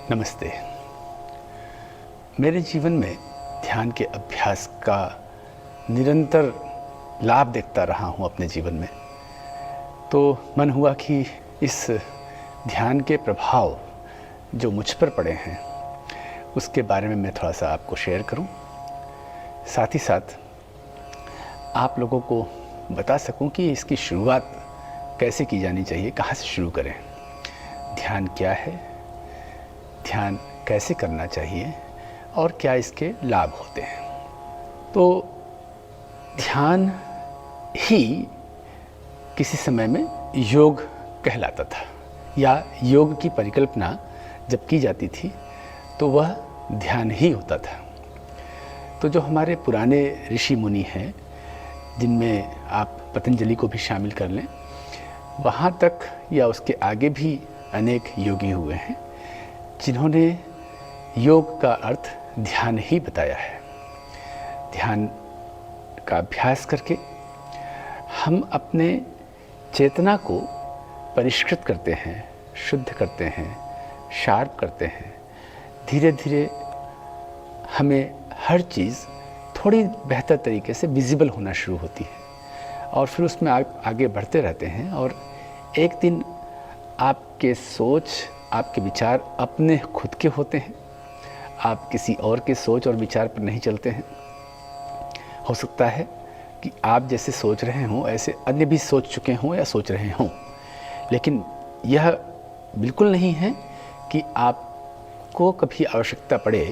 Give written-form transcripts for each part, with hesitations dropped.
नमस्ते। मेरे जीवन में ध्यान के अभ्यास का निरंतर लाभ देखता रहा हूँ अपने जीवन में। तो मन हुआ कि इस ध्यान के प्रभाव जो मुझ पर पड़े हैं उसके बारे में मैं थोड़ा सा आपको शेयर करूं। साथ ही साथ आप लोगों को बता सकूं कि इसकी शुरुआत कैसे की जानी चाहिए, कहाँ से शुरू करें, ध्यान क्या है, ध्यान कैसे करना चाहिए और क्या इसके लाभ होते हैं। तो ध्यान ही किसी समय में योग कहलाता था, या योग की परिकल्पना जब की जाती थी तो वह ध्यान ही होता था। तो जो हमारे पुराने ऋषि मुनि हैं, जिनमें आप पतंजलि को भी शामिल कर लें, वहाँ तक या उसके आगे भी अनेक योगी हुए हैं जिन्होंने योग का अर्थ ध्यान ही बताया है। ध्यान का अभ्यास करके हम अपने चेतना को परिष्कृत करते हैं, शुद्ध करते हैं, शार्प करते हैं। धीरे धीरे हमें हर चीज़ थोड़ी बेहतर तरीके से विजिबल होना शुरू होती है और फिर उसमें आगे बढ़ते रहते हैं। और एक दिन आपके सोच, आपके विचार अपने खुद के होते हैं, आप किसी और के सोच और विचार पर नहीं चलते हैं। हो सकता है कि आप जैसे सोच रहे हों ऐसे अन्य भी सोच चुके हों या सोच रहे हों, लेकिन यह बिल्कुल नहीं है कि आपको कभी आवश्यकता पड़े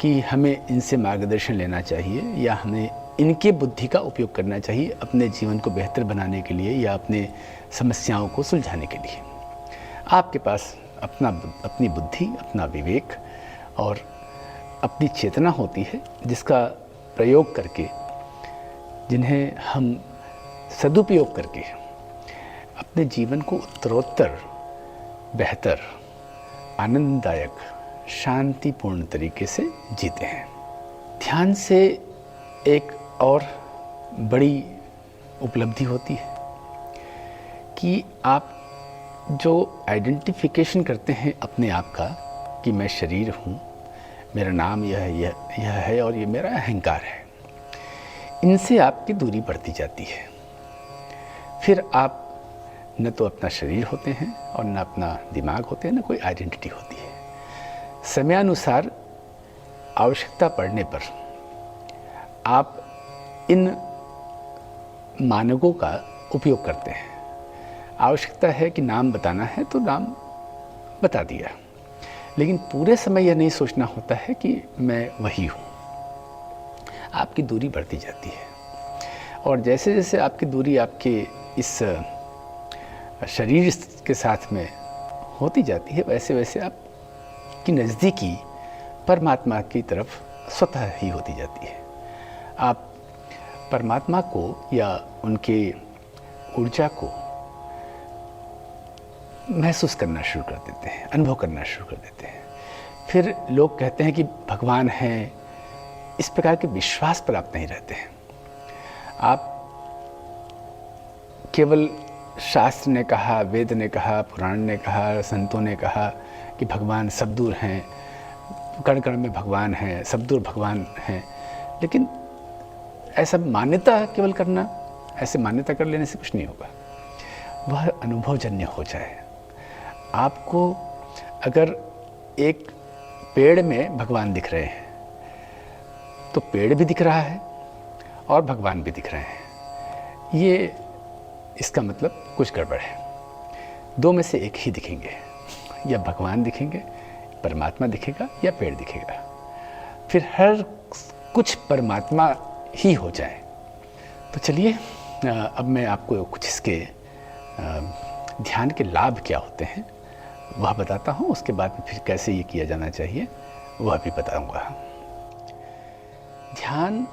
कि हमें इनसे मार्गदर्शन लेना चाहिए या हमें इनके बुद्धि का उपयोग करना चाहिए अपने जीवन को बेहतर बनाने के लिए या अपने समस्याओं को सुलझाने के लिए। आपके पास अपनी बुद्धि, अपना विवेक और अपनी चेतना होती है, जिसका प्रयोग करके, जिन्हें हम सदुपयोग करके अपने जीवन को उत्तरोत्तर बेहतर, आनंददायक, शांतिपूर्ण तरीके से जीते हैं। ध्यान से एक और बड़ी उपलब्धि होती है कि आप जो आइडेंटिफिकेशन करते हैं अपने आप का कि मैं शरीर हूँ, मेरा नाम यह है और ये मेरा अहंकार है, इनसे आपकी दूरी बढ़ती जाती है। फिर आप न तो अपना शरीर होते हैं और न अपना दिमाग होते हैं, न कोई आइडेंटिटी होती है। समयानुसार आवश्यकता पड़ने पर आप इन मानकों का उपयोग करते हैं। आवश्यकता है कि नाम बताना है तो नाम बता दिया, लेकिन पूरे समय यह नहीं सोचना होता है कि मैं वही हूँ। आपकी दूरी बढ़ती जाती है और जैसे जैसे आपकी दूरी आपके इस शरीर के साथ में होती जाती है, वैसे वैसे आपकी नज़दीकी परमात्मा की तरफ स्वतः ही होती जाती है। आप परमात्मा को या उनके ऊर्जा को महसूस करना शुरू कर देते हैं, अनुभव करना शुरू कर देते हैं। फिर लोग कहते हैं कि भगवान है, इस प्रकार के विश्वास पर आप नहीं रहते हैं। आप केवल शास्त्र ने कहा, वेद ने कहा, पुराण ने कहा, संतों ने कहा कि भगवान सब दूर हैं, कण कण में भगवान है, सब दूर भगवान हैं, लेकिन ऐसा मान्यता केवल करना, ऐसे मान्यता कर लेने से कुछ नहीं होगा। वह अनुभवजन्य हो जाए। आपको अगर एक पेड़ में भगवान दिख रहे हैं तो पेड़ भी दिख रहा है और भगवान भी दिख रहे हैं, ये इसका मतलब कुछ गड़बड़ है। दो में से एक ही दिखेंगे, या भगवान दिखेंगे, परमात्मा दिखेगा, या पेड़ दिखेगा। फिर हर कुछ परमात्मा ही हो जाए। तो चलिए अब मैं आपको कुछ इसके ध्यान के लाभ क्या होते हैं वह बताता हूँ। उसके बाद फिर कैसे ये किया जाना चाहिए वह भी बताऊँगा। ध्यान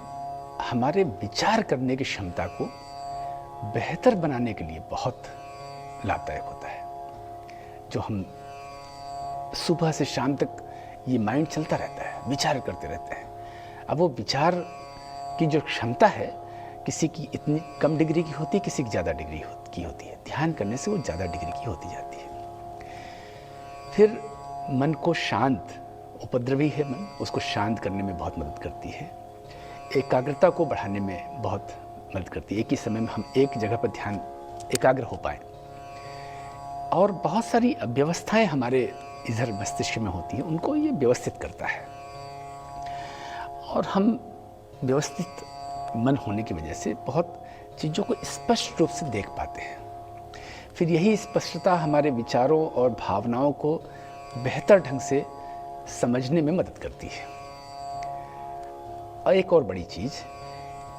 हमारे विचार करने की क्षमता को बेहतर बनाने के लिए बहुत लाभदायक होता है। जो हम सुबह से शाम तक ये माइंड चलता रहता है, विचार करते रहते हैं। अब वो विचार की जो क्षमता है किसी की इतनी कम डिग्री की होती है, किसी की ज़्यादा डिग्री की होती है। ध्यान करने से वो ज़्यादा डिग्री की होती जाती है। फिर मन को शांत, उपद्रवी है मन, उसको शांत करने में बहुत मदद करती है। एकाग्रता को बढ़ाने में बहुत मदद करती है। एक ही समय में हम एक जगह पर ध्यान एकाग्र हो पाएँ। और बहुत सारी अव्यवस्थाएं हमारे इधर मस्तिष्क में होती हैं, उनको ये व्यवस्थित करता है। और हम व्यवस्थित मन होने की वजह से बहुत चीज़ों को स्पष्ट रूप से देख पाते हैं। फिर यही स्पष्टता हमारे विचारों और भावनाओं को बेहतर ढंग से समझने में मदद करती है। और एक और बड़ी चीज़,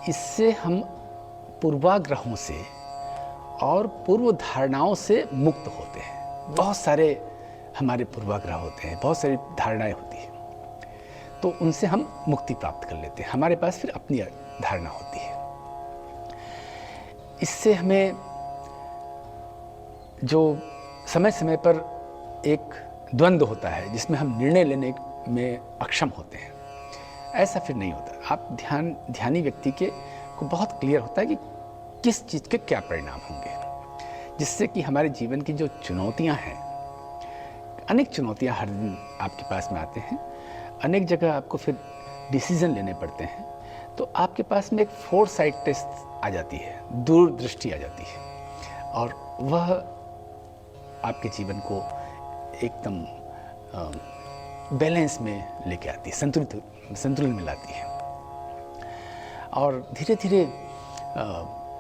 इससे हम पूर्वाग्रहों से और पूर्व धारणाओं से मुक्त होते हैं। बहुत सारे हमारे पूर्वाग्रह होते हैं, बहुत सारी धारणाएं होती हैं, तो उनसे हम मुक्ति प्राप्त कर लेते हैं। हमारे पास फिर अपनी धारणा होती है। इससे हमें जो समय समय पर एक द्वंद्व होता है जिसमें हम निर्णय लेने में अक्षम होते हैं, ऐसा फिर नहीं होता। आप ध्यानी व्यक्ति को बहुत क्लियर होता है कि किस चीज़ के क्या परिणाम होंगे, जिससे कि हमारे जीवन की जो चुनौतियां हैं, अनेक चुनौतियां हर दिन आपके पास में आते हैं, अनेक जगह आपको फिर डिसीजन लेने पड़ते हैं, तो आपके पास में एक फोरसाइटनेस आ जाती है, दूरदृष्टि आ जाती है, और वह आपके जीवन को एकदम बैलेंस में लेके आती है, संतुलन में लाती है। और धीरे धीरे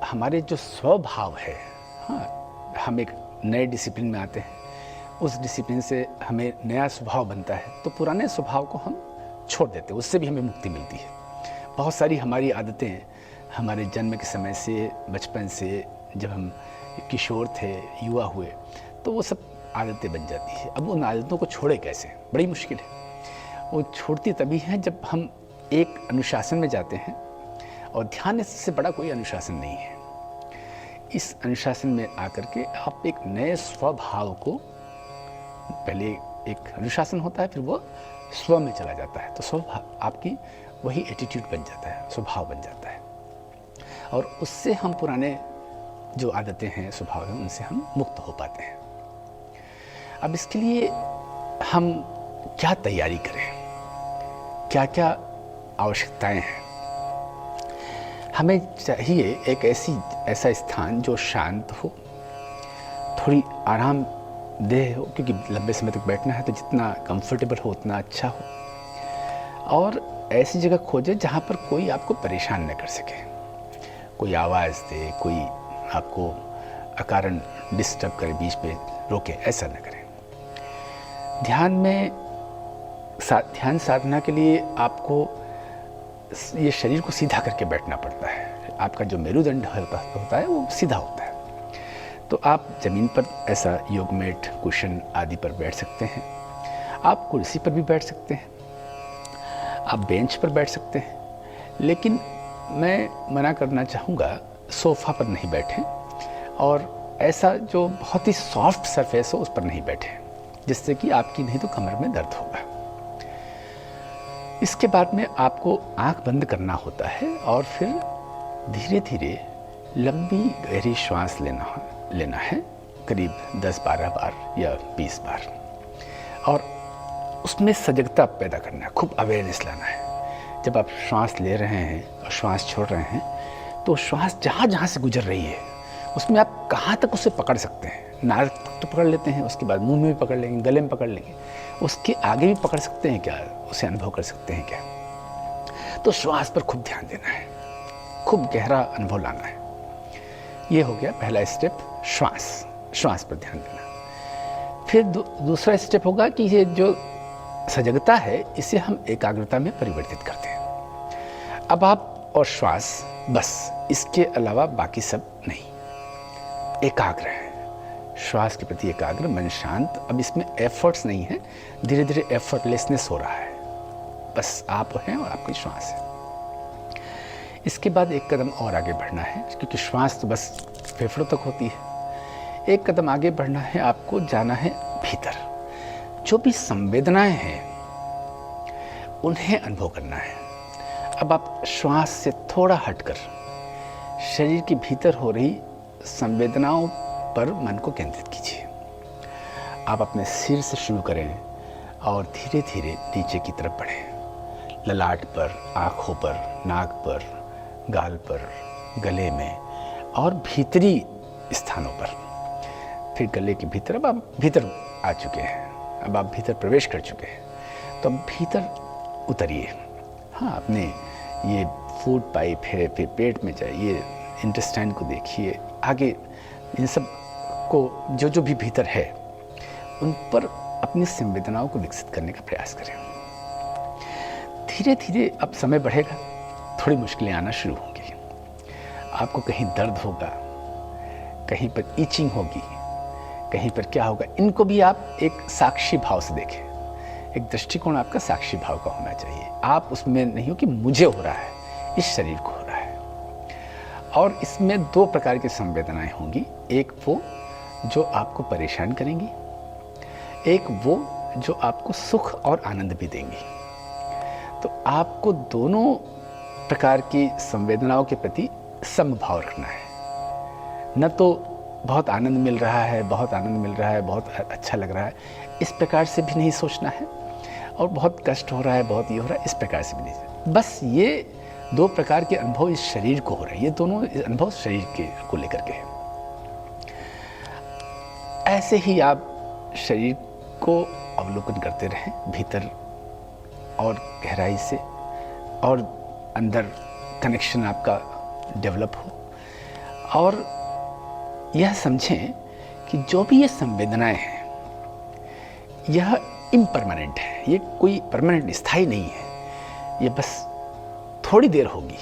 हमारे जो स्वभाव है, हाँ, हम एक नए डिसिप्लिन में आते हैं, उस डिसिप्लिन से हमें नया स्वभाव बनता है, तो पुराने स्वभाव को हम छोड़ देते हैं, उससे भी हमें मुक्ति मिलती है। बहुत सारी हमारी आदतें हमारे जन्म के समय से, बचपन से, जब हम किशोर थे, युवा हुए, तो वो सब आदतें बन जाती है। अब उन आदतों को छोड़े कैसे, बड़ी मुश्किल है। वो छूटती तभी है जब हम एक अनुशासन में जाते हैं, और ध्यान से बड़ा कोई अनुशासन नहीं है। इस अनुशासन में आकर के आप एक नए स्वभाव को, पहले एक अनुशासन होता है, फिर वो स्व में चला जाता है, तो स्वभाव आपकी वही एटीट्यूड बन जाता है, स्वभाव बन जाता है, और उससे हम पुराने जो आदतें हैं, स्वभाव हैं, उनसे हम मुक्त हो पाते हैं। अब इसके लिए हम क्या तैयारी करें, क्या क्या आवश्यकताएं हैं? हमें चाहिए एक ऐसा स्थान जो शांत हो, थोड़ी आरामदेह हो, क्योंकि लंबे समय तक बैठना है, तो जितना कंफर्टेबल हो उतना अच्छा हो। और ऐसी जगह खोजे जहाँ पर कोई आपको परेशान न कर सके, कोई आवाज़ दे, कोई आपको अकारण डिस्टर्ब करे, बीच पे रोके, ऐसा न करें। ध्यान साधना के लिए आपको ये शरीर को सीधा करके बैठना पड़ता है। आपका जो मेरुदंड होता है वो सीधा होता है। तो आप ज़मीन पर ऐसा योग मैट, कुशन आदि पर बैठ सकते हैं। आप कुर्सी पर भी बैठ सकते हैं, आप बेंच पर बैठ सकते हैं, लेकिन मैं मना करना चाहूँगा, सोफ़ा पर नहीं बैठें, और ऐसा जो बहुत ही सॉफ्ट सरफेस हो उस पर नहीं बैठें, जिससे कि आपकी नहीं तो कमर में दर्द होगा। इसके बाद में आपको आंख बंद करना होता है, और फिर धीरे धीरे लंबी गहरी श्वास लेना है, करीब 10-12 बार या 20 बार, और उसमें सजगता पैदा करना है, खूब अवेयरनेस लाना है। जब आप श्वास ले रहे हैं और श्वास छोड़ रहे हैं, तो श्वास जहाँ जहाँ से गुजर रही है उसमें आप कहाँ तक उसे पकड़ सकते हैं। नाक तो पकड़ लेते हैं, उसके बाद मुंह में भी पकड़ लेंगे, गले में पकड़ लेंगे, उसके आगे भी पकड़ सकते हैं क्या, उसे अनुभव कर सकते हैं क्या। तो श्वास पर खूब ध्यान देना है, खूब गहरा अनुभव लाना है। ये हो गया पहला स्टेप, श्वास पर ध्यान देना। फिर दूसरा स्टेप होगा कि ये जो सजगता है, इसे हम एकाग्रता में परिवर्तित करते हैं। अब आप और श्वास, बस, इसके अलावा बाकी सब नहीं, एकाग्र है, श्वास के प्रति एकाग्र, मन शांत। अब इसमें एफर्ट्स नहीं है, धीरे धीरे एफर्टलेसनेस हो रहा है, बस आप हैं और आपकी श्वास है। इसके बाद एक कदम और आगे बढ़ना है, क्योंकि श्वास तो बस फेफड़ों तक होती है। एक कदम आगे बढ़ना है, आपको जाना है भीतर। जो भी संवेदनाएं हैं उन्हें अनुभव करना है। अब आप श्वास से थोड़ा हटकर शरीर के भीतर हो रही संवेदनाओं पर मन को केंद्रित कीजिए। आप अपने सिर से शुरू करें, और धीरे धीरे नीचे की तरफ बढ़ें। ललाट पर, आँखों पर, नाक पर, गाल पर, गले में और भीतरी स्थानों पर। फिर गले के भीतर, अब आप भीतर आ चुके हैं, अब आप भीतर प्रवेश कर चुके हैं, तो अब भीतर उतरिए। हाँ, अपने ये फूड पाइप है, फिर पेट में जाइए, इंटेस्टाइन को देखिए, आगे इन सब को जो जो भी भीतर है उन पर अपनी संवेदनाओं को विकसित करने का प्रयास करें। धीरे धीरे अब समय बढ़ेगा, थोड़ी मुश्किलें आना शुरू होंगी। आपको कहीं दर्द होगा, कहीं पर ईचिंग होगी, कहीं पर क्या होगा, इनको भी आप एक साक्षी भाव से देखें। एक दृष्टिकोण आपका साक्षी भाव का होना चाहिए। आप उसमें नहीं हो कि मुझे हो रहा है, इस शरीर को हो रहा है। और इसमें दो प्रकार की संवेदनाएं होंगी, एक वो जो आपको परेशान करेंगी, एक वो जो आपको सुख और आनंद भी देंगी। तो आपको दोनों प्रकार की संवेदनाओं के प्रति समभाव रखना है। न तो बहुत आनंद मिल रहा है, बहुत आनंद मिल रहा है, बहुत अच्छा लग रहा है, इस प्रकार से भी नहीं सोचना है, और बहुत कष्ट हो रहा है, बहुत ये हो रहा है, इस प्रकार से भी नहीं। बस ये दो प्रकार के अनुभव इस शरीर को हो रहे हैं, ये दोनों अनुभव शरीर के को लेकर के हैं। ऐसे ही आप शरीर को अवलोकन करते रहें, भीतर और गहराई से, और अंदर कनेक्शन आपका डेवलप हो। और यह समझें कि जो भी ये संवेदनाएं हैं, यह इम्परमानेंट है, ये कोई परमानेंट स्थायी नहीं है, ये बस थोड़ी देर होगी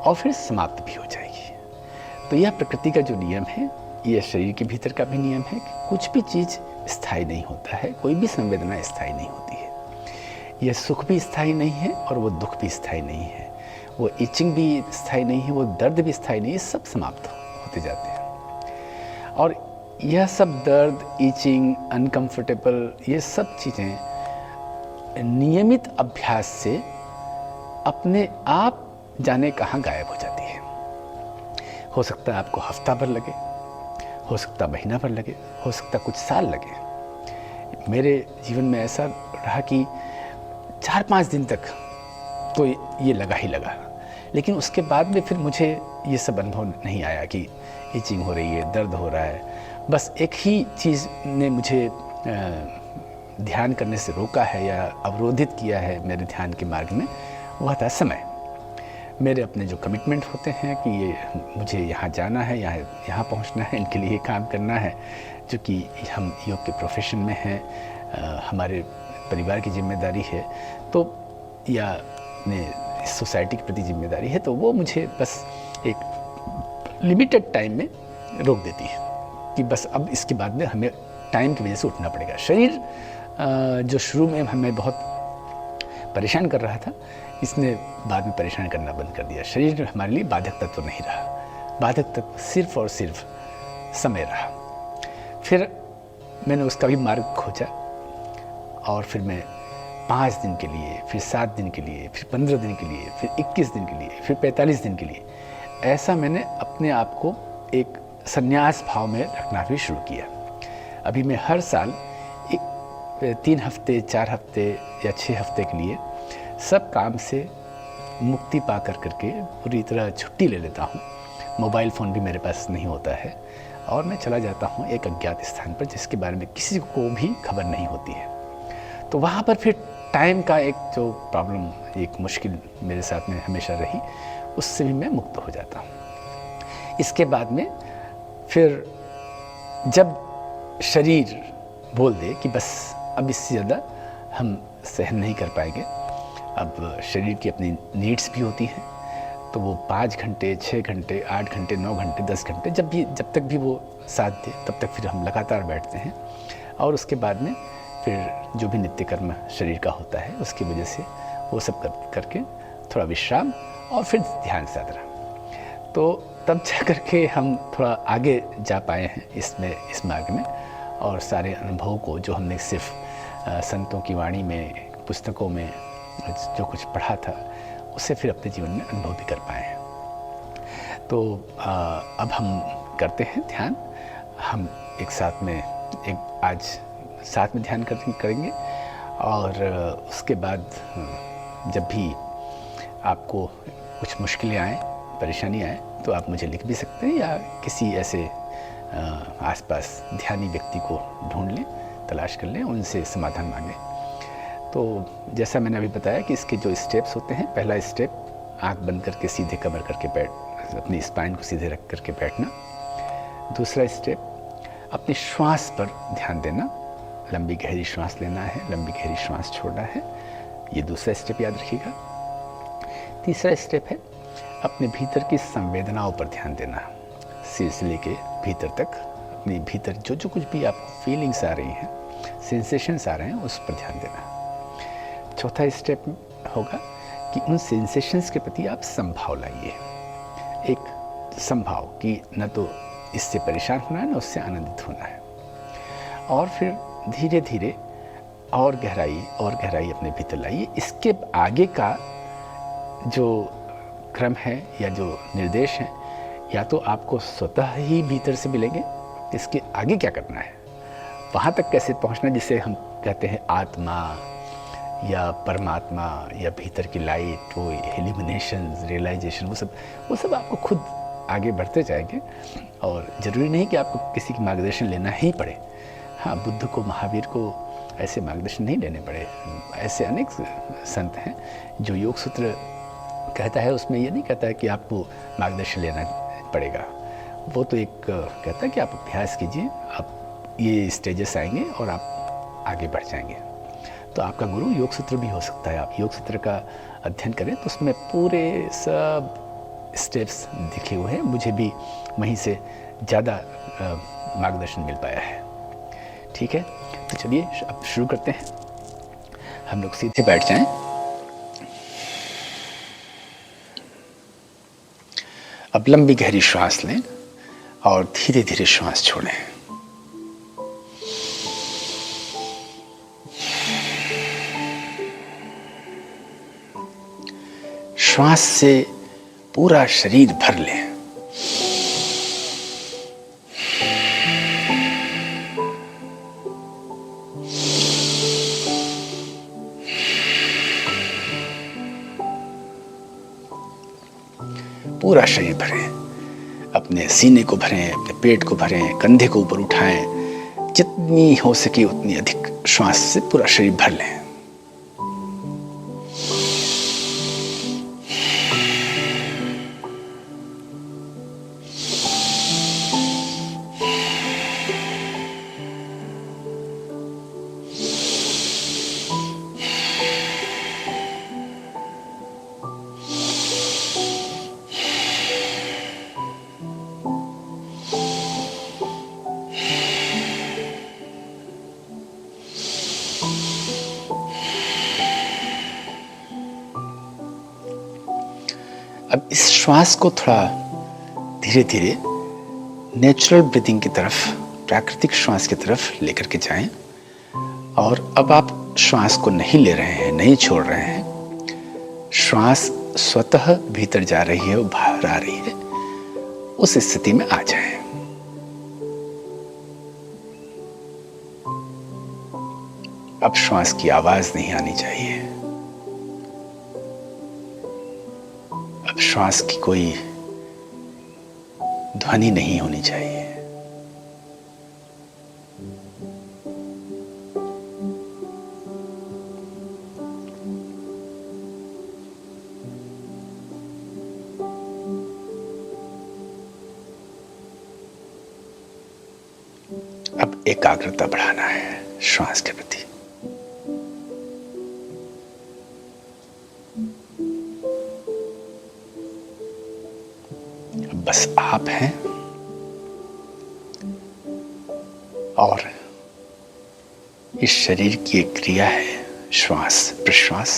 और फिर समाप्त भी हो जाएगी। तो यह प्रकृति का जो नियम है, यह शरीर के भीतर का भी नियम है कि कुछ भी चीज़ स्थायी नहीं होता है, कोई भी संवेदना स्थायी नहीं होती है। यह सुख भी स्थायी नहीं है और वो दुख भी स्थायी नहीं है, वो इचिंग भी स्थायी नहीं है, वो दर्द भी स्थायी नहीं है, सब समाप्त होते जाते हैं। और यह सब दर्द, इचिंग, अनकंफर्टेबल, ये सब चीज़ें नियमित अभ्यास से अपने आप जाने कहाँ गायब हो जाती है। हो सकता है आपको हफ्ता भर लगे, हो सकता महीना भर लगे, हो सकता कुछ साल लगे। मेरे जीवन में ऐसा रहा कि 4-5 दिन तक तो ये लगा ही लगा, लेकिन उसके बाद में फिर मुझे ये सब अनुभव नहीं आया कि इचिंग हो रही है, दर्द हो रहा है। बस एक ही चीज़ ने मुझे ध्यान करने से रोका है या अवरोधित किया है मेरे ध्यान के मार्ग में, वह था समय। मेरे अपने जो कमिटमेंट होते हैं कि ये मुझे यहाँ जाना है, यहाँ पहुँचना है, इनके लिए काम करना है, जो कि हम योग के प्रोफेशन में हैं, हमारे परिवार की जिम्मेदारी है, तो या अपने सोसाइटी के प्रति जिम्मेदारी है, तो वो मुझे बस एक लिमिटेड टाइम में रोक देती है कि बस अब इसके बाद में हमें टाइम की वजह से उठना पड़ेगा। शरीर जो शुरू में हमें बहुत परेशान कर रहा था, इसने बाद में परेशान करना बंद कर दिया। शरीर हमारे लिए बाधक तत्व तो नहीं रहा, बाधक तत्व सिर्फ और सिर्फ समय रहा। फिर मैंने उसका भी मार्ग खोजा, और फिर मैं 5 दिन के लिए, फिर 7 दिन के लिए, फिर 15 दिन के लिए, फिर 21 दिन के लिए, फिर 45 दिन के लिए, ऐसा मैंने अपने आप को एक संन्यास भाव में रखना भी शुरू किया। अभी मैं हर साल 3 हफ्ते, 4 हफ्ते या 6 हफ्ते के लिए सब काम से मुक्ति पा करके पूरी तरह छुट्टी ले लेता हूँ। मोबाइल फ़ोन भी मेरे पास नहीं होता है, और मैं चला जाता हूँ एक अज्ञात स्थान पर जिसके बारे में किसी को भी खबर नहीं होती है। तो वहाँ पर फिर टाइम का एक जो प्रॉब्लम, एक मुश्किल मेरे साथ में हमेशा रही, उससे भी मैं मुक्त हो जाता हूँ। इसके बाद में फिर जब शरीर बोल दे कि बस अब इससे ज़्यादा हम सहन नहीं कर पाएंगे, अब शरीर की अपनी नीड्स भी होती हैं, तो वो 5 घंटे, 6 घंटे, 8 घंटे, 9 घंटे, 10 घंटे, जब तक भी वो साथ दे तब तक फिर हम लगातार बैठते हैं। और उसके बाद में फिर जो भी नित्य कर्म शरीर का होता है उसकी वजह से वो सब करके थोड़ा विश्राम और फिर ध्यान साधना, तो तब जा करके हम थोड़ा आगे जा पाए हैं इस मार्ग में। और सारे अनुभवों को जो हमने सिर्फ संतों की वाणी में, पुस्तकों में जो कुछ पढ़ा था, उसे फिर अपने जीवन में अनुभव भी कर पाए हैं। तो अब हम करते हैं ध्यान। हम एक साथ में आज साथ में ध्यान करेंगे, और उसके बाद जब भी आपको कुछ मुश्किलें आएँ, परेशानी आए, तो आप मुझे लिख भी सकते हैं या किसी ऐसे आसपास ध्यानी व्यक्ति को ढूंढ लें, तलाश कर लें, उनसे समाधान मांगें। तो जैसा मैंने अभी बताया कि इसके जो स्टेप्स होते हैं, पहला स्टेप आँख बंद करके सीधे कमर करके अपनी स्पाइन को सीधे रख करके बैठना। दूसरा स्टेप अपनी श्वास पर ध्यान देना, लंबी गहरी श्वास लेना है, लंबी गहरी श्वास छोड़ना है, ये दूसरा स्टेप याद रखिएगा। तीसरा स्टेप है अपने भीतर की संवेदनाओं पर ध्यान देना, सिर से लेके भीतर तक, अपने भीतर जो जो कुछ भी आपको फीलिंग्स आ रही हैं, सेंसेशंस आ रहे हैं, उस पर ध्यान देना। चौथा स्टेप होगा कि उन सेंसेशंस के प्रति आप संभाव लाइए, एक संभाव कि न तो इससे परेशान होना है, न उससे आनंदित होना है। और फिर धीरे धीरे और गहराई अपने भीतर लाइए। इसके आगे का जो क्रम है या जो निर्देश हैं, या तो आपको स्वतः ही भीतर से मिलेंगे, इसके आगे क्या करना है, वहाँ तक कैसे पहुँचना, जिसे हम कहते हैं आत्मा या परमात्मा या भीतर की लाइट, वो इल्यूमिनेशन, रियलाइजेशन, वो सब आपको खुद आगे बढ़ते जाएंगे। और ज़रूरी नहीं कि आपको किसी की मार्गदर्शन लेना ही पड़े। हाँ, बुद्ध को, महावीर को ऐसे मार्गदर्शन नहीं लेने पड़े। ऐसे अनेक संत हैं जो योग सूत्र कहता है, उसमें ये नहीं कहता है कि आपको मार्गदर्शन लेना पड़ेगा। वो तो एक कहता है कि आप अभ्यास कीजिए, आप ये स्टेजेस आएंगे और आप आगे बढ़ जाएंगे। तो आपका गुरु योग सूत्र भी हो सकता है। आप योग सूत्र का अध्ययन करें तो उसमें पूरे सब स्टेप्स दिखे हुए हैं। मुझे भी वहीं से ज़्यादा मार्गदर्शन मिल पाया है। ठीक है, तो चलिए अब शुरू करते हैं। हम लोग सीधे बैठ जाएं। अब लंबी गहरी श्वास लें और धीरे धीरे श्वास छोड़ें। श्वास से पूरा शरीर भर लें। पूरा शरीर भरें, अपने सीने को भरें, अपने पेट को भरें, कंधे को ऊपर उठाएं, जितनी हो सके उतनी अधिक श्वास से पूरा शरीर भर लें। अब इस श्वास को थोड़ा धीरे धीरे नेचुरल ब्रीदिंग की तरफ, प्राकृतिक श्वास की तरफ लेकर के जाएं। और अब आप श्वास को नहीं ले रहे हैं, नहीं छोड़ रहे हैं, श्वास स्वतः भीतर जा रही है और बाहर आ रही है, उस स्थिति में आ जाएं। अब श्वास की आवाज नहीं आनी चाहिए। अब श्वास की कोई ध्वनि नहीं होनी चाहिए। अब एकाग्रता बढ़ाना है श्वास के प्रति। बस आप हैं और इस शरीर की एक क्रिया है श्वास प्रश्वास,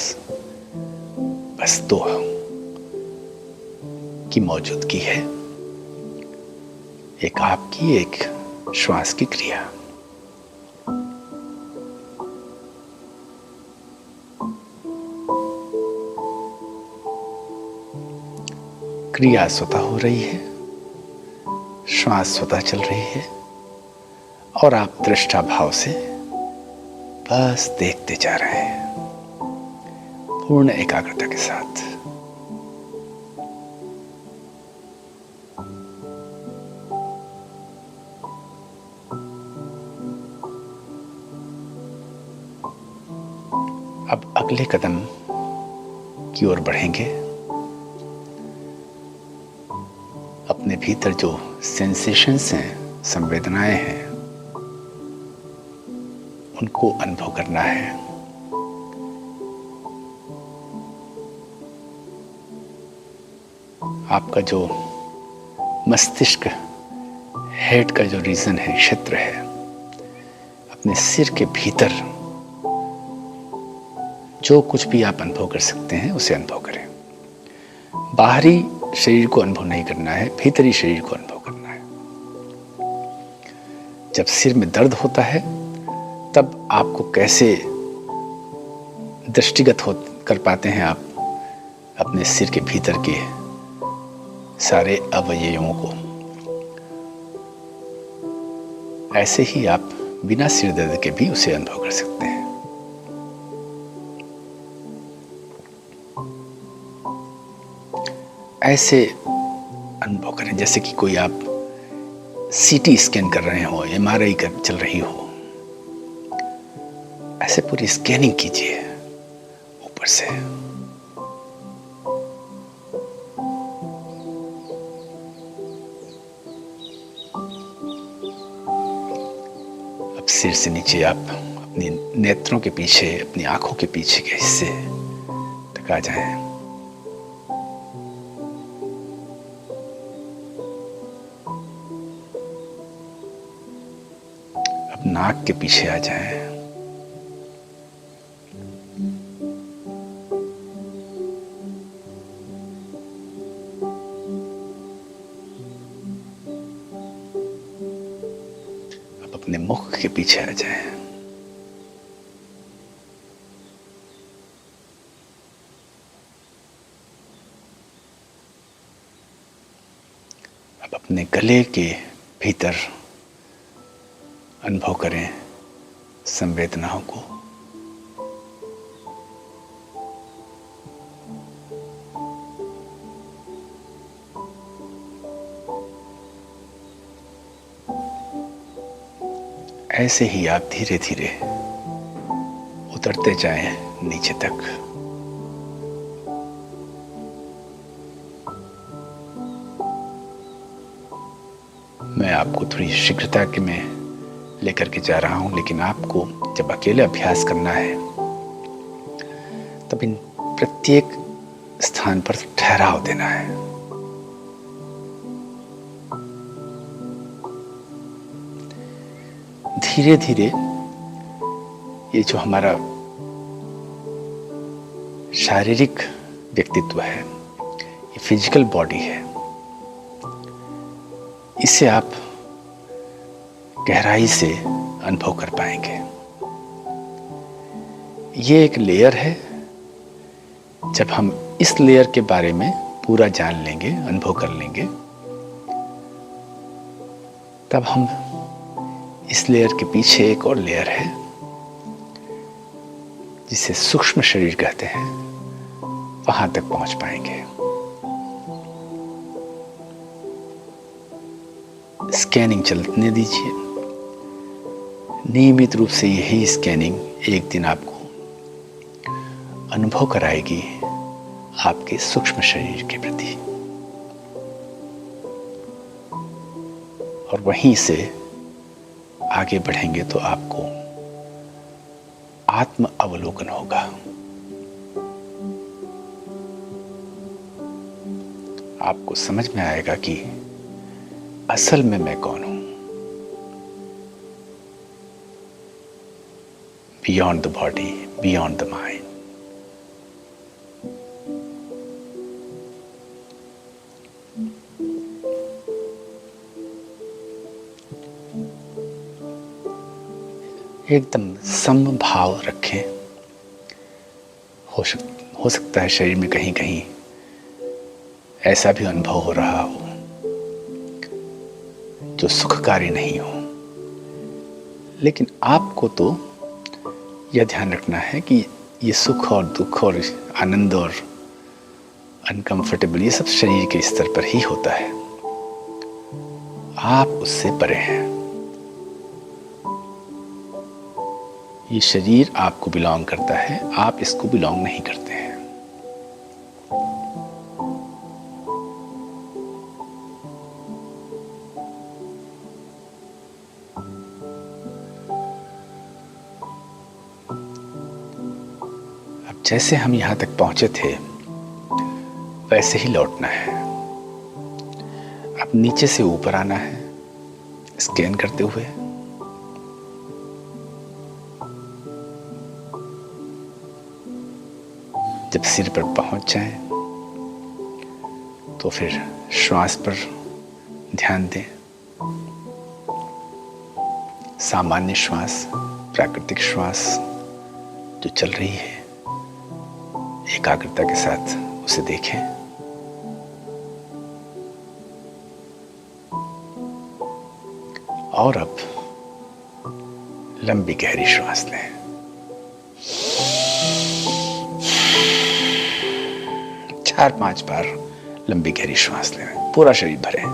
बस दो की मौजूदगी है, एक आपकी, एक श्वास की क्रिया। क्रिया स्वतः हो रही है, श्वास स्वतः चल रही है और आप दृष्टा भाव से बस देखते जा रहे हैं पूर्ण एकाग्रता के साथ। अब अगले कदम की ओर बढ़ेंगे। अपने भीतर जो सेंसेशंस हैं, संवेदनाएं हैं, उनको अनुभव करना है। आपका जो मस्तिष्क, हेड का जो रीजन है, क्षेत्र है, अपने सिर के भीतर जो कुछ भी आप अनुभव कर सकते हैं उसे अनुभव करें। बाहरी शरीर को अनुभव नहीं करना है, भीतरी शरीर को अनुभव करना है। जब सिर में दर्द होता है तब आपको कैसे दृष्टिगत कर पाते हैं आप अपने सिर के भीतर के सारे अवयवों को, ऐसे ही आप बिना सिर दर्द के भी उसे अनुभव कर सकते हैं। ऐसे अनुभव करें जैसे कि कोई आप सीटी स्कैन कर रहे हो, एमआरआई चल रही हो। ऐसे पूरी स्कैनिंग कीजिए ऊपर से। अब सिर से नीचे आप अपनी नेत्रों के पीछे, अपनी आंखों के पीछे के हिस्से तक आ जाएं। अब नाक के पीछे आ जाएं। अपने मुख के पीछे आ जाएं। अब अपने गले के भीतर अनुभव करें संवेदनाओं को। ऐसे ही आप धीरे धीरे उतरते जाएं नीचे तक। मैं आपको थोड़ी शीघ्रता के में लेकर के जा रहा हूं, लेकिन आपको जब अकेले अभ्यास करना है तब इन प्रत्येक स्थान पर ठहराव देना है। धीरे धीरे ये जो हमारा शारीरिक व्यक्तित्व है, ये फिजिकल बॉडी है, इसे आप गहराई से अनुभव कर पाएंगे। ये एक लेयर है। जब हम इस लेयर के बारे में पूरा जान लेंगे, अनुभव कर लेंगे, तब हम इस लेयर के पीछे एक और लेयर है जिसे सूक्ष्म शरीर कहते हैं, वहां तक पहुंच पाएंगे। स्कैनिंग चलने दीजिए। नियमित रूप से यही स्कैनिंग एक दिन आपको अनुभव कराएगी आपके सूक्ष्म शरीर के प्रति, और वहीं से आगे बढ़ेंगे तो आपको आत्म अवलोकन होगा। आपको समझ में आएगा कि असल में मैं कौन हूं। Beyond the body, beyond the mind. एकदम समभाव रखें। हो सकता है शरीर में कहीं कहीं ऐसा भी अनुभव हो रहा हो जो सुखकारी नहीं हो, लेकिन आपको तो यह ध्यान रखना है कि ये सुख और दुख और आनंद और अनकंफर्टेबल ये सब शरीर के स्तर पर ही होता है, आप उससे परे हैं। ये शरीर आपको बिलोंग करता है, आप इसको बिलोंग नहीं करते हैं। अब जैसे हम यहां तक पहुंचे थे वैसे ही लौटना है। अब नीचे से ऊपर आना है स्कैन करते हुए। जब सिर पर पहुंच जाए तो फिर श्वास पर ध्यान दें। सामान्य श्वास, प्राकृतिक श्वास जो चल रही है, एकाग्रता के साथ उसे देखें। और अब लंबी गहरी श्वास लें। चार 5 बार लंबी गहरी श्वास लें, पूरा शरीर भरें।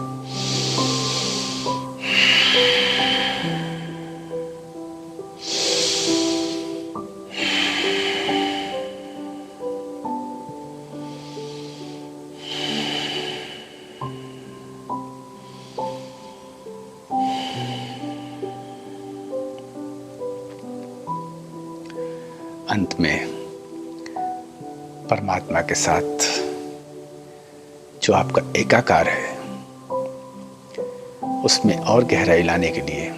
अंत में परमात्मा के साथ जो आपका एकाकार है उसमें और गहराई लाने के लिए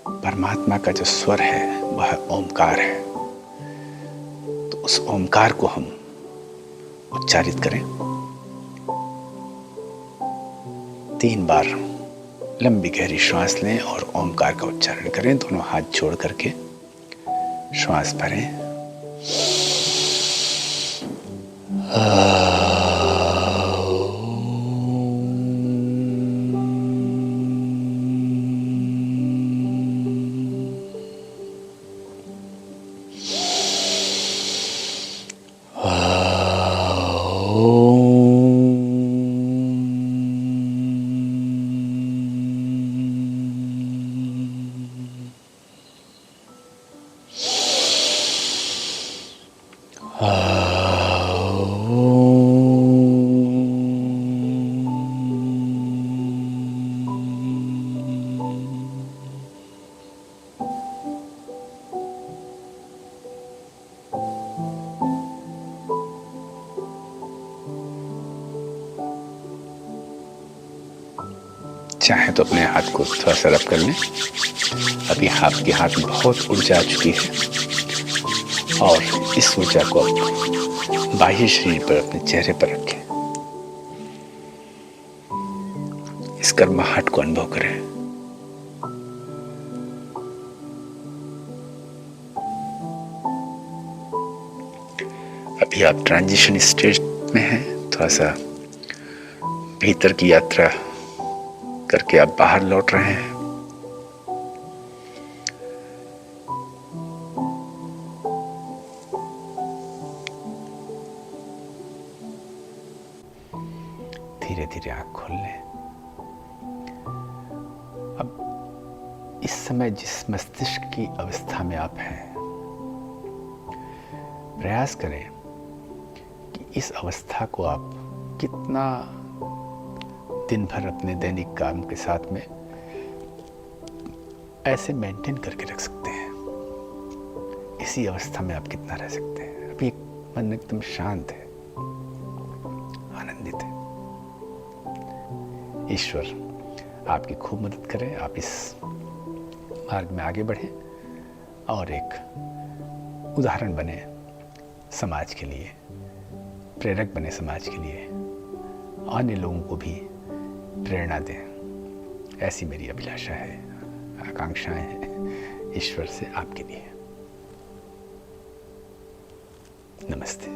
परमात्मा का जो स्वर है वह ओमकार है। तो उस ओमकार को हम उच्चारित करें। 3 बार लंबी गहरी श्वास लें और ओमकार का उच्चारण करें। दोनों हाथ जोड़ करके श्वास भरें। चाहे तो अपने हाथ को थोड़ा सा रब कर लें। अभी आपके हाथ में बहुत ऊर्जा आ चुकी है और इस ऊर्जा को बाह्य शरीर पर, अपने चेहरे पर रखें। इस कर्माहट को अनुभव करें। अभी आप ट्रांजिशन स्टेज में हैं। थोड़ा सा भीतर की यात्रा करके आप बाहर लौट रहे हैं। धीरे धीरे आंख खोल लें। अब इस समय जिस मस्तिष्क की अवस्था में आप हैं, प्रयास करें कि इस अवस्था को आप कितना दिन भर अपने दैनिक काम के साथ में ऐसे मेंटेन करके रख सकते हैं। इसी अवस्था में आप कितना रह सकते हैं। अभी मन एकदम शांत है, आनंदित है। ईश्वर आपकी खूब मदद करे। आप इस मार्ग में आगे बढ़ें और एक उदाहरण बने समाज के लिए, प्रेरक बने समाज के लिए, अन्य लोगों को भी प्रेरणा दें। ऐसी मेरी अभिलाषा है, आकांक्षाएं हैं ईश्वर से आपके लिए। नमस्ते।